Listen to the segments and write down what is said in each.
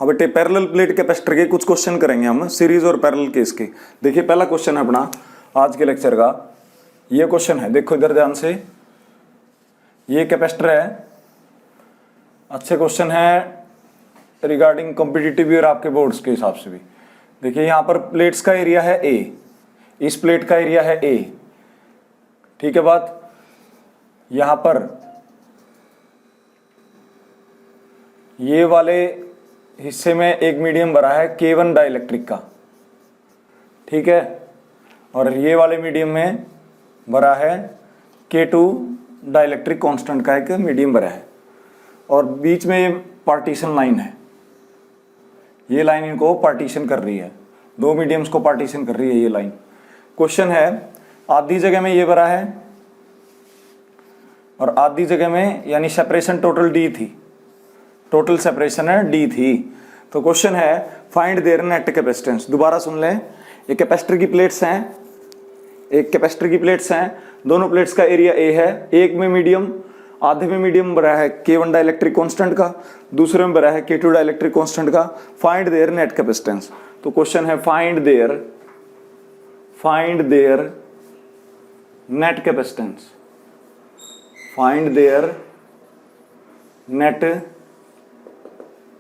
हाँ बेटे, parallel plate capacitor के कुछ क्वेश्चन करेंगे हम सीरीज और पैरेलल केस के। देखिए पहला क्वेश्चन है अपना आज के लेक्चर का, ये क्वेश्चन है, देखो इधर ध्यान से। ये कैपेसिटर है, अच्छे क्वेश्चन है रिगार्डिंग कॉम्पिटिटिव ईयर आपके बोर्ड्स के हिसाब से भी। देखिए यहाँ पर प्लेट्स का एरिया है ए, इस प्लेट का एरिया है ए, ठीक है बात। यहाँ पर ये वाले हिस्से में एक मीडियम भरा है K1 डाइलेक्ट्रिक का, ठीक है, और ये वाले मीडियम में भरा है K2 डाइलेक्ट्रिक कांस्टेंट का एक मीडियम भरा है, और बीच में ये पार्टीशन लाइन है, ये लाइन इनको पार्टीशन कर रही है, दो मीडियम्स को पार्टीशन कर रही है ये लाइन। क्वेश्चन है आधी जगह में ये भरा है और आधी जगह में, यानी सेपरेशन टोटल डी थी, टोटल सेपरेशन है डी थी। तो क्वेश्चन है फाइंड देयर नेट कैपेसिटेंस। दोबारा सुन लें, एक कैपेसिटर की प्लेट्स हैं, एक कैपेसिटर की प्लेट्स हैं, दोनों प्लेट्स का एरिया ए है, एक में मीडियम, आधे में मीडियम भरा है K1 डाइलेक्ट्रिक कांस्टेंट का, दूसरे में भरा है K2 डाइलेक्ट्रिक कांस्टेंट का। Find there net capacitance. तो क्वेश्चन है find there net capacitance, find there net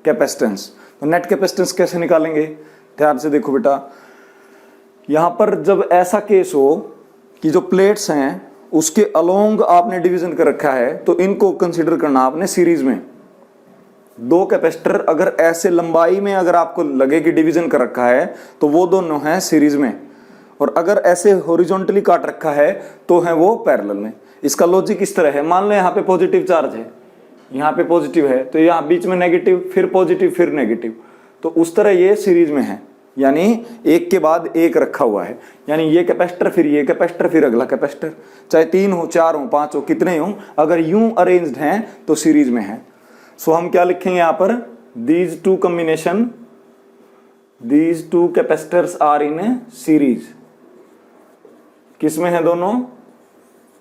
capacitance. तो नेट कैपेसिटेंस कैसे निकालेंगे, ध्यान से देखो बेटा। यहां पर जब ऐसा केस हो कि जो प्लेट्स हैं उसके अलोंग आपने डिवीजन कर रखा है, तो इनको कंसीडर करना आपने सीरीज में। दो कैपेसिटर अगर ऐसे लंबाई में अगर आपको लगे कि डिवीजन कर रखा है तो वो दोनों हैं सीरीज में, और अगर ऐसे हॉरिजॉन्टली काट रखा है तो है वो पैरेलल में। इसका लॉजिक इस तरह है, मान लो यहाँ पे पॉजिटिव चार्ज है, यहाँ पे पॉजिटिव है, तो यहाँ बीच में नेगेटिव, फिर पॉजिटिव, फिर नेगेटिव, तो उस तरह ये सीरीज में है, यानी एक के बाद एक रखा हुआ है। यानी ये कैपेसिटर, फिर ये कैपेसिटर, फिर अगला कैपेसिटर, चाहे 3 हो, 4 हो, 5 हो, कितने हो, अगर यूं अरेंज्ड हैं तो सीरीज में है। सो हम क्या लिखेंगे यहाँ पर, these two combination, these two capacitors are in series. किस में है दोनों,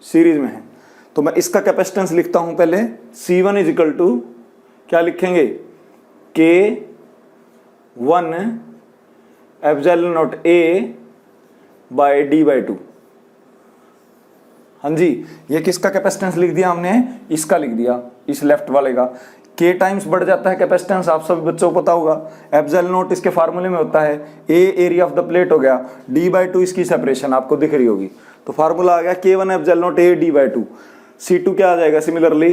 सीरीज में है। तो मैं इसका कैपेसिटेंस लिखता हूं पहले, C1 इज इक्वल टू क्या लिखेंगे, K1 epsilon not A bye D/2। हाँ जी, ये किसका कैपेसिटेंस लिख दिया हमने, इसका लिख दिया, इस लेफ्ट वाले का। K टाइम्स बढ़ जाता है कैपेसिटेंस, आप सभी बच्चों को पता होगा, एप्सिलॉन नॉट इसके फार्मूले में होता है, A area of the plate हो गया, D/2 इसकी सेपरेशन आपको दिख रही होगी, तो फार्मूला आ गया K1 epsilon not A D/2। C2 क्या आ जाएगा, similarly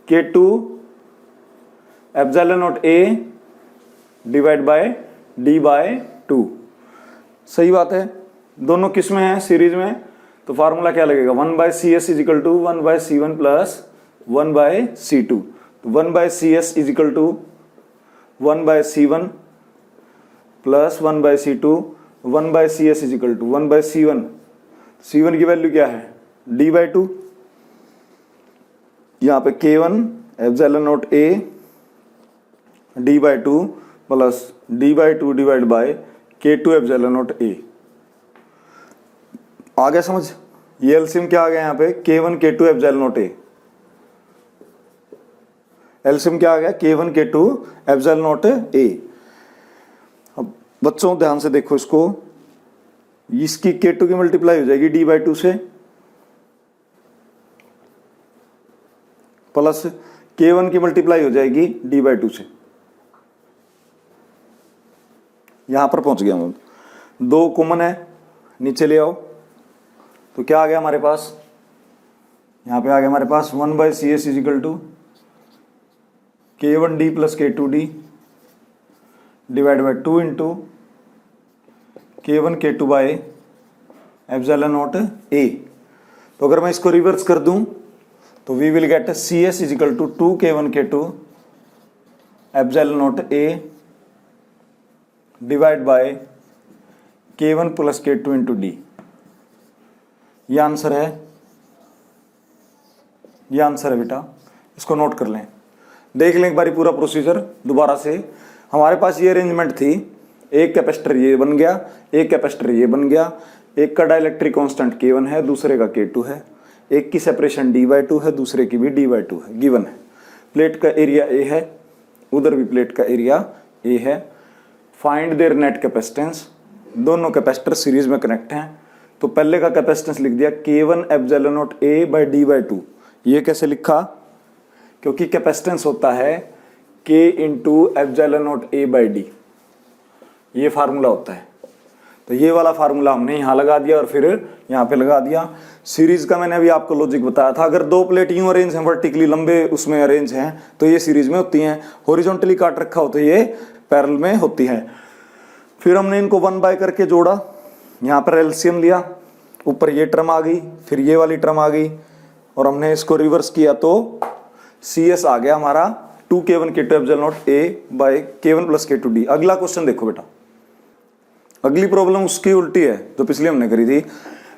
K2 epsilon not A divide bye D/2। सही बात है, दोनों किस में है, सीरीज में। तो फार्मूला क्या लगेगा, 1/CS is equal to 1/C1 plus 1/C2। 1/CS is equal to 1/C1 plus 1/C2, 1/CS is equal to 1/C1। C1 की वैल्यू क्या है, D/2। यहाँ पे K1 epsilon not A D/2 plus D/2 divide by K2 epsilon not A। आ गया समझ, ये LCM क्या आ गया यहाँ पे, K1 K2 epsilon not A। LCM क्या आ गया, K1 K2 epsilon not A। अब बच्चों ध्यान से देखो इसको, इसकी K2 की मल्टीप्लाई हो जाएगी D/2 से, प्लस K1 की मल्टीप्लाई हो जाएगी D/2 से। यहां पर पहुंच गया हम, दो कॉमन है, नीचे ले आओ, तो क्या आ गया हमारे पास, यहां पे आ गया हमारे पास 1/CS is equal to K1D plus K2D divide by 2 into K1 K2 by epsilon not A। तो अगर मैं इसको रिवर्स कर दूं तो we will get CS is equal to 2 K1 K2 epsilon not A divide by K1 plus K2 into D। ये answer है, ये आंसर है बेटा, इसको नोट कर लें। देख लें एक बारी पूरा प्रोसीजर दोबारा से। हमारे पास ये अरेंजमेंट थी, एक कैपेसिटर ये बन गया, एक कैपेसिटर ये बन गया, एक का डाइलेक्ट्रिक कांस्टेंट K1 है, दूसरे का K2 है, एक की सेपरेशन D/2 है, दूसरे की भी D/2 है, गिवन है। प्लेट का एरिया A है, उधर भी प्लेट का एरिया ए है। फाइंड देयर नेट कैपेसिटेंस, दोनों कैपेसिटर सीरीज में कनेक्ट हैं, तो पहले का कैपेसिटेंस लिख दिया K1 epsilon not A by D by 2। ये कैसे लिखा, क्योंकि कैपेसिटेंस होता है K into epsilon not A by D, ये फार्मूला होता है। तो ये वाला फार्मूला हमने यहाँ लगा दिया और फिर यहाँ पे लगा दिया। सीरीज का मैंने अभी आपको लॉजिक बताया था, अगर दो प्लेट यूं अरेंज हैं, वर्टिकली लंबे उसमें अरेंज हैं, तो ये सीरीज में होती हैं। हॉरिजॉन्टली काट रखा हो तो ये पैरेलल में होती है। फिर हमने इनको 1 बाय करके जोड़ा, यहाँ पर एलसीएम लिया, ऊपर ये टर्म आ गई, फिर ये वाली टर्म आ गई, और हमने इसको रिवर्स किया तो CS आ गया हमारा 2K1 K2 epsilon not A by K1 plus K2D। अगला क्वेश्चन देखो बेटा, अगली प्रॉब्लम उसकी उल्टी है जो पिछली हमने करी थी।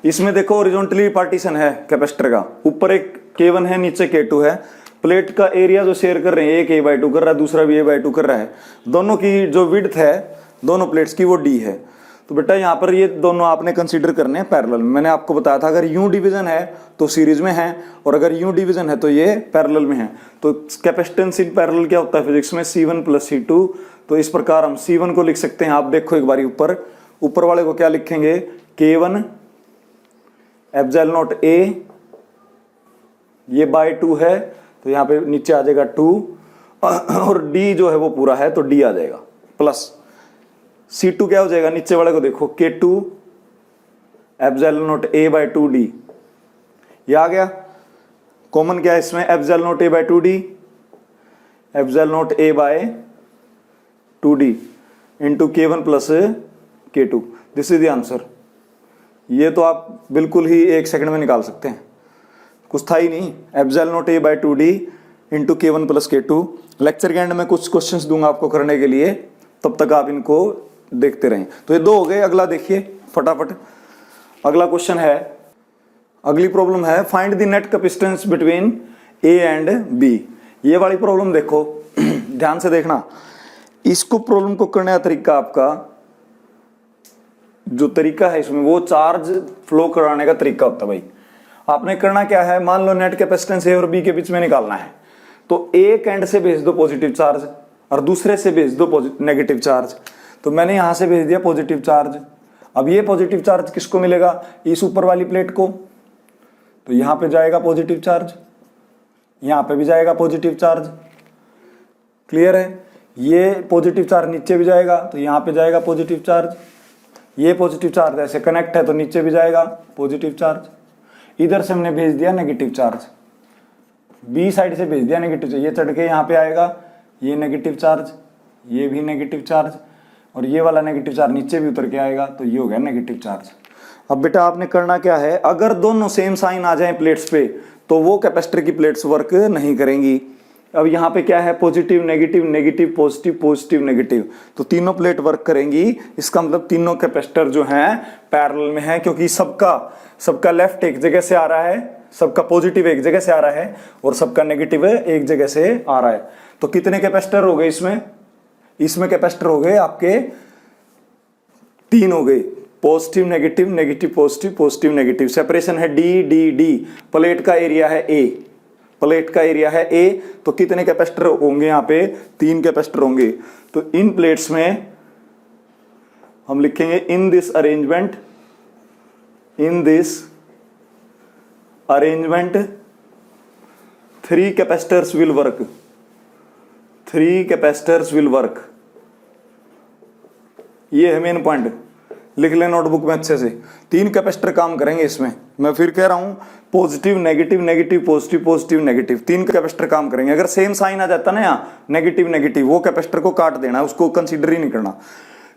इसमें देखो हॉरिजॉन्टली पार्टीशन है कैपेसिटर का, ऊपर एक K1 है, नीचे K2 है। प्लेट का एरिया जो शेयर कर रहे हैं, एक A/2 कर रहा है, दूसरा भी A/2 कर रहा है। दोनों की जो विड्थ है दोनों प्लेट्स की वो D है। तो बेटा यहाँ पर ये दोनों आपने कंसीडर करने हैं पैरेलल। मैंने आपको बताया था अगर यूं डिवीजन है तो सीरीज में है, और अगर यूं डिवीजन है तो ये पैरेलल में है। तो कैपेसिटेंस इन पैरेलल क्या होता है फिजिक्स में, C1 प्लस C2। तो इस प्रकार हम C1 को लिख सकते हैं, आप देखो एक बारी ऊपर वाले को क्या लिखेंगे, K1 एप्सिलॉन नॉट A, ये बाय 2 है तो यहाँ पे नीचे आ जाएगा 2, और D जो है वो पूरा है तो D आ जाएगा, प्लस C2 क्या हो जाएगा, नीचे वाले को देखो K2 epsilon not A by 2D, ये आ गया। कॉमन क्या है इसमें, epsilon not A by 2D, epsilon not A by 2D into K1 plus K2। This is the answer. ये तो आप बिल्कुल ही 1 सेकंड में निकाल सकते हैं, कुछ था ही नहीं। Epsilon not A by 2D into K1 plus K2। Lecture के एंड में कुछ क्वेश्चंस दूंगा आपको करने के लिए, तब तक आप इनको देखते रहें। तो ये 2 हो गए। अगला देखिए फटाफट, अगला क्वेश्चन है, अगली प्रॉब्लम है find the net capacitance between A and B। ये वाली प्रॉब्लम देखो ध्यान से देखना। इसको प्रॉब्लम को करने का तरीका, आपका जो तरीका है इसमें वो चार्ज फ्लो कराने का तरीका होता है भाई। आपने करना क्या है, मान लो नेट कैपेसिटेंस A और B के बीच में निकालना है, तो एक एंड से भेज दो पॉजिटिव चार्ज और दूसरे से भेज दो नेगेटिव चार्ज। तो मैंने यहां से भेज दिया पॉजिटिव चार्ज। अब ये पॉजिटिव चार्ज किसको मिलेगा, इस ऊपर वाली प्लेट को, तो यहां पे जाएगा पॉजिटिव चार्ज, यहां पे भी जाएगा पॉजिटिव चार्ज। क्लियर है, ये पॉजिटिव चार्ज नीचे भी जाएगा तो यहां पे जाएगा पॉजिटिव चार्ज। ये पॉजिटिव चार्ज ऐसे कनेक्ट है तो नीचे भी जाएगा पॉजिटिव चार्ज। इधर से हमने भेज दिया नेगेटिव चार्ज, बी साइड से भेज दिया नेगेटिव चार्ज, ये चढ़ के यहाँ पे आएगा, ये नेगेटिव चार्ज, ये भी नेगेटिव चार्ज, और ये वाला नेगेटिव चार्ज नीचे भी उतर के आएगा, तो ये हो गया नेगेटिव चार्ज। अब बेटा आपने करना क्या है, अगर दोनों सेम साइन आ जाए प्लेट्स पे तो वो कैपेसिटर की प्लेट्स वर्क नहीं करेंगी। अब यहाँ पे क्या है, positive negative negative positive positive negative, तो तीनों प्लेट वर्क करेंगी। इसका मतलब तीनों कैपेसिटर जो हैं पैरेलल में है, क्योंकि सबका लेफ्ट एक जगह से आ रहा है, सबका पॉजिटिव एक जगह से आ रहा है और सबका नेगेटिव एक जगह से आ रहा है। तो कितने कैपेसिटर हो गए इसमें कैपेसिटर हो गए आपके 3 हो गए, positive negative negative positive positive negative. Separation है डी डी डी, प्लेट का एरिया है ए, प्लेट का एरिया है ए, तो कितने कैपेसिटर होंगे यहाँ पे, 3 कैपेसिटर होंगे। तो इन प्लेट्स में हम लिखेंगे in this arrangement 3 capacitors will work, 3 capacitors will work. ये है मेन पॉइंट, लिख ले नोटबुक में अच्छे से। 3 कैपेसिटर काम करेंगे इसमें, मैं फिर कह रहा हूं positive negative negative positive positive negative, 3 capacitor काम करेंगे। अगर सेम साइन आ जाता ना यहाँ नेगेटिव नेगेटिव, वो कैपेसिटर को काट देना, उसको कंसीडर ही नहीं करना।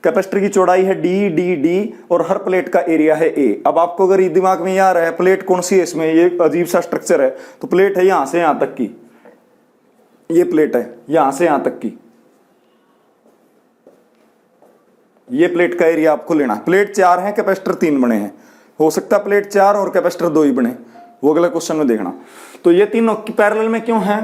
कैपेसिटर की चौड़ाई है डी डी डी और हर प्लेट का एरिया है ए। अब आपको अगर ये दिमाग में ये आ रहा है प्लेट कौन सी है इसमें, ये अजीब सा स्ट्रक्चर है, तो प्लेट है यहां से यहां तक की, ये प्लेट है यहां से यहां तक की, ये प्लेट का एरिया आपको लेना है। प्लेट 4 है, कैपेसिटर 3 बने हैं, हो सकता है प्लेट 4 और कैपेसिटर 2 ही बने, वो अगला क्वेश्चन में देखना। तो ये तीनों पैरेलल में क्यों है,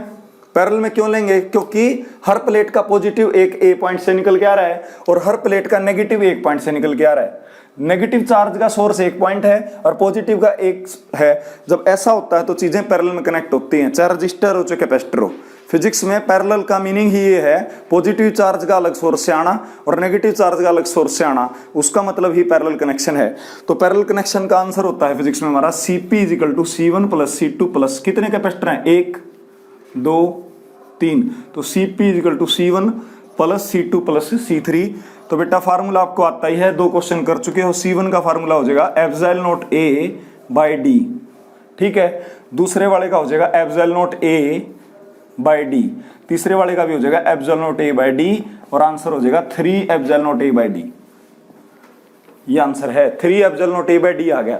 पैरेलल में क्यों लेंगे? क्योंकि हर प्लेट का पॉजिटिव एक ए पॉइंट से निकल के आ रहा है और हर प्लेट का नेगेटिव एक पॉइंट से निकल के आ रहा है। नेगेटिव चार्ज का सोर्स एक पॉइंट है और पॉजिटिव का एक है। जब ऐसा होता है तो चीजें पैरेलल में कनेक्ट होती हैं, चाहे रजिस्टर हो चाहे कैपेसिटर हो। फिजिक्स में पैरेलल का मीनिंग ही ये है, पॉजिटिव चार्ज का अलग सोर्स से आना और नेगेटिव चार्ज का अलग सोर्स से आना, उसका मतलब ही पैरेलल कनेक्शन है। तो पैरेलल कनेक्शन का आंसर होता है फिजिक्स में हमारा Cp is equal to C1 plus C2 plus कितने कैपेसिटर हैं? 1 2 3। तो Cp is equal to C1 plus C2 plus C3। तो बेटा फार्मूला आपको आता ही है, 2 क्वेश्चन कर चुके हो। C1 का फार्मूला हो जाएगा epsilon not A by D, ठीक है। दूसरे वाले का हो जाएगा epsilon not A by D, तीसरे वाले का भी हो जाएगा epsilon not A by D और आंसर हो जाएगा 3 epsilon not A by D. ये आंसर है 3 epsilon not A by D आ गया।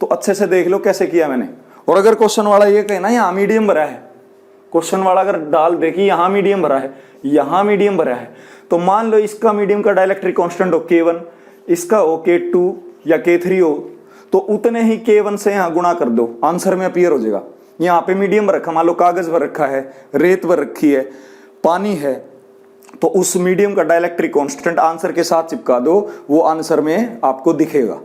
तो अच्छे से देख लो कैसे किया मैंने। और अगर क्वेश्चन वाला ये कहे ना यहाँ मीडियम भरा है, क्वेश्चन वाला अगर डाल दे कि यहाँ मीडियम भरा है, यहाँ मीडियम भरा है, तो मान लो इसका मीडियम का डाइलेक्ट्रिक कांस्टेंट हो K1, इसका हो K2 या K3 हो, तो उतने ही K1 से यहाँ गुणा कर दो, आंसर में अपीयर हो जाएगा। यहाँ पे मीडियम भर रखा, मान लो कागज भर रखा है, रेत भर रखी है, पानी है, तो उस मीडियम का डाइलेक्ट्रिक कांस्टेंट आंसर के साथ चिपका दो, वो आंसर में आपको दिखेगा।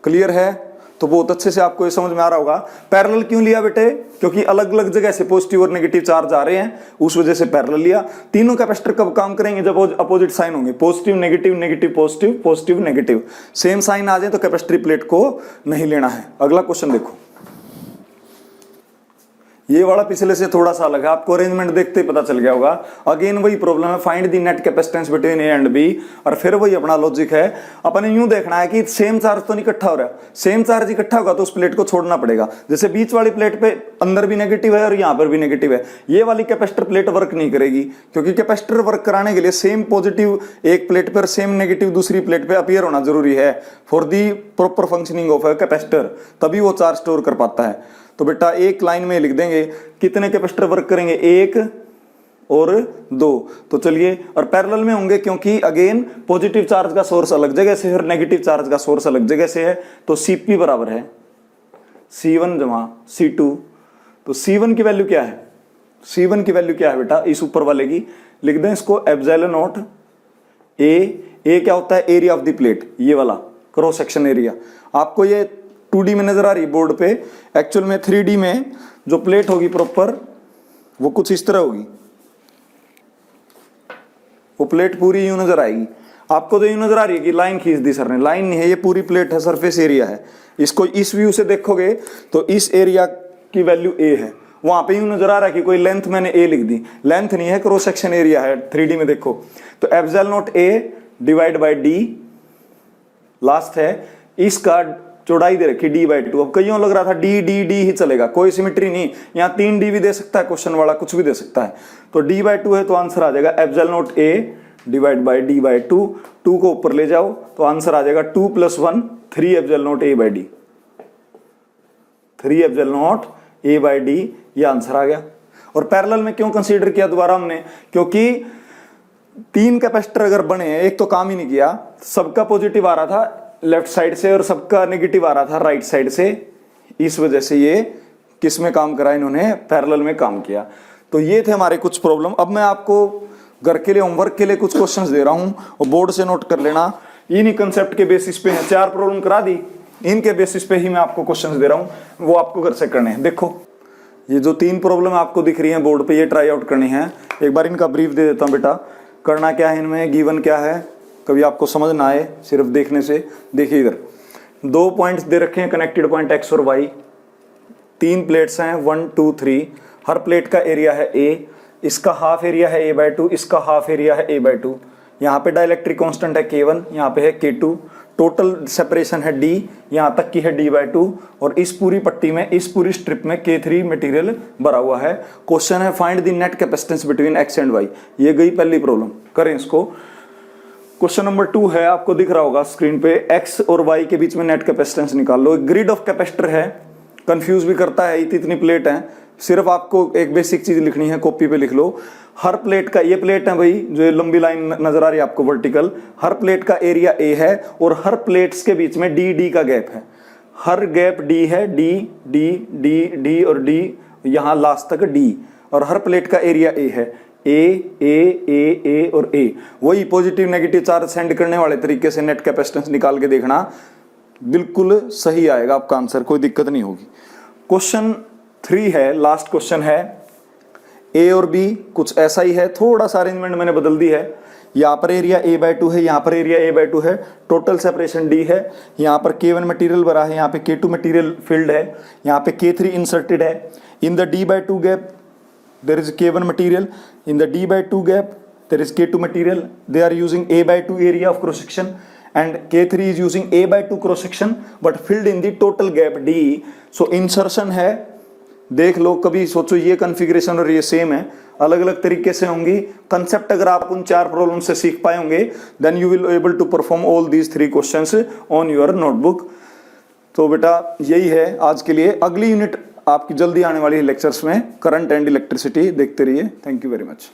क्लियर है? तो बहुत अच्छे से आपको ये समझ में आ रहा होगा। पैरेलल क्यों लिया बेटे? क्योंकि अलग अलग जगह से पॉजिटिव और नेगेटिव चार्ज आ रहे हैं, उस वजह से पैरेलल लिया। तीनों कैपेसिटर कब काम करेंगे? जब अपोजिट साइन होंगे, positive negative, negative positive, positive negative. Same sign आ जाए तो कैपेसिटर प्लेट को नहीं लेना है। अगला क्वेश्चन देखो, ये वाला पिछले से थोड़ा सा अलग है, आपको अरेंजमेंट देखते ही पता चल गया होगा। अगेन वही प्रॉब्लम है, find the net capacitance between A and B, और फिर वही अपना लॉजिक है। अपन यूं देखना है कि सेम चार्ज तो नहीं इकट्ठा हो रहा, सेम चार्ज इकट्ठा होगा तो उस प्लेट को छोड़ना पड़ेगा। जैसे बीच वाली प्लेट पे अंदर भी नेगेटिव है और यहाँ पर भी नेगेटिव है, ये वाली कैपेसिटर प्लेट वर्क नहीं करेगी, क्योंकि कैपेसिटर वर्क कराने के लिए सेम पॉजिटिव एक प्लेट पर, सेम नेगेटिव दूसरी प्लेट पे अपीयर होना जरूरी है for the proper functioning of a capacitor, तभी वो चार्ज स्टोर कर पाता है। तो बेटा एक लाइन में लिख देंगे कितने कैपेसिटर वर्क करेंगे, 1 और 2। तो चलिए, और पैरेलल में होंगे क्योंकि अगेन पॉजिटिव चार्ज का सोर्स अलग जगह से है और नेगेटिव चार्ज का सोर्स अलग जगह से है। तो Cp बराबर है C1 जमा C2। तो C1 की वैल्यू क्या है? C1 की वैल्यू क्या है बेटा? इस ऊपर वाले की लिख दें इसको एप्सिलॉन नॉट A क्या होता है? एरिया ऑफ द प्लेट, ये वाला क्रॉस सेक्शन एरिया। आपको ये 2D में नजर आ रही है बोर्ड पे, एक्चुअल में 3D में जो प्लेट होगी प्रॉपर वो कुछ इस तरह होगी। वो प्लेट पूरी यूं नजर आएगी आपको। तो यूं नजर आ रही है कि लाइन खींच दी सर ने, लाइन नहीं है, ये पूरी प्लेट है, सरफेस एरिया है। इसको इस व्यू से देखोगे तो इस एरिया की वैल्यू A है, वहां पे यूं नजर आ रहा है कि कोई लेंथ मैंने A लिख दी, लेंथ नहीं है, क्रॉस सेक्शन एरिया है 3D में। देखो तो epsilon not A divide by D last है, इसका चौड़ाई दे रखी D/2। अब कईयों लग रहा था D ही चलेगा, कोई सिमेट्री नहीं, यहाँ 3D भी दे सकता है क्वेश्चन वाला, कुछ भी दे सकता है। तो D/2 है तो आंसर आ जाएगा epsilon not A divide by D/2। 2 को ऊपर ले जाओ तो आंसर आ जाएगा 2 + 1 3 epsilon not A/D, 3 epsilon not A/D, ये आंसर आ गया। और पैरेलल में क्यों कंसीडर किया दोबारा हमने? क्योंकि 3 कैपेसिटर अगर बने, एक तो काम ही नहीं किया, सबका पॉजिटिव आ रहा था लेफ्ट साइड से और सबका नेगेटिव आ रहा था राइट साइड से, इस वजह से ये किस में काम करा? इन्होंने पैरेलल में काम किया। तो ये थे हमारे कुछ प्रॉब्लम। अब मैं आपको घर के लिए, होमवर्क के लिए कुछ क्वेश्चंस दे रहा हूं और बोर्ड से नोट कर लेना। इन्हीं कंसेप्ट के बेसिस पे है, 4 प्रॉब्लम करा दी, इनके बेसिस पे ही मैं आपको क्वेश्चंस दे रहा हूं, वो आपको घर से करने हैं। देखो ये जो 3 प्रॉब्लम आपको दिख रही है बोर्ड पे, ये ट्राई आउट करनी है। एक बार इनका ब्रीफ दे देता हूं बेटा। करना क्या है इनमें, गिवन क्या है, कभी आपको समझ ना आए सिर्फ देखने से। देखिए इधर 2 पॉइंट्स दे रखे हैं, कनेक्टेड पॉइंट X और Y। 3 प्लेट्स हैं 1 2 3। हर प्लेट का एरिया है A, इसका हाफ एरिया है A/2, इसका हाफ एरिया है A/2। यहाँ पे डाइलेक्ट्रिक कांस्टेंट है K1, यहाँ पे है K2। टोटल सेपरेशन है D, यहाँ तक की है D/2। और इस पूरी पट्टी में, इस पूरी स्ट्रिप में K3 मटेरियल भरा हुआ है। क्वेश्चन है find the net capacitance between X and Y। ये गई पहली प्रॉब्लम, करें इसको। क्वेश्चन नंबर 2 है, आपको दिख रहा होगा स्क्रीन पे, X और Y के बीच में नेट कैपेसिटेंस निकाल लो। ग्रिड ऑफ कैपेसिटर है, कंफ्यूज भी करता है, इतनी प्लेट है। सिर्फ आपको एक बेसिक चीज लिखनी है, कॉपी पे लिख लो। हर प्लेट का, ये प्लेट है भाई जो ये लंबी लाइन नजर आ रही है आपको वर्टिकल, हर प्लेट का एरिया A है और हर प्लेट्स के बीच में D का गैप है। हर गैप D है, D और D, यहाँ लास्ट तक D। और हर प्लेट का एरिया ए है, ए और ए। वही पॉजिटिव नेगेटिव चार्ज सेंड करने वाले तरीके से नेट कैपेसिटेंस निकाल के देखना, बिल्कुल सही आएगा आपका आंसर, कोई दिक्कत नहीं होगी। क्वेश्चन 3 है, लास्ट क्वेश्चन है। ए और बी कुछ ऐसा ही है, थोड़ा सा अरेंजमेंट मैंने बदल दी है। यहाँ पर एरिया a/2 है, यहाँ पर एरिया a/2 है, टोटल सेपरेशन d है। यहाँ पर K1 मटेरियल भरा है, यहाँ पे K2 मटेरियल फिल्ड है, यहाँ पे K3 इंसर्टेड है। In the d/2 gap there is K1 material, in the d/2 gap there is K2 material. They are using a/2 area of cross section and K3 is using a/2 cross section but filled in the total gap d. So insertion है, देख लो, कभी सोचो ये configuration और ये same है, अलग अलग तरीके से होंगी। कंसेप्ट अगर आप उन 4 प्रॉब्लम से सीख पाए होंगे then you will able to perform all these 3 questions on your notebook. तो बेटा यही है आज के लिए। अगली यूनिट आपकी जल्दी आने वाली लेक्चर्स में करंट एंड इलेक्ट्रिसिटी देखते रहिए। Thank you very much.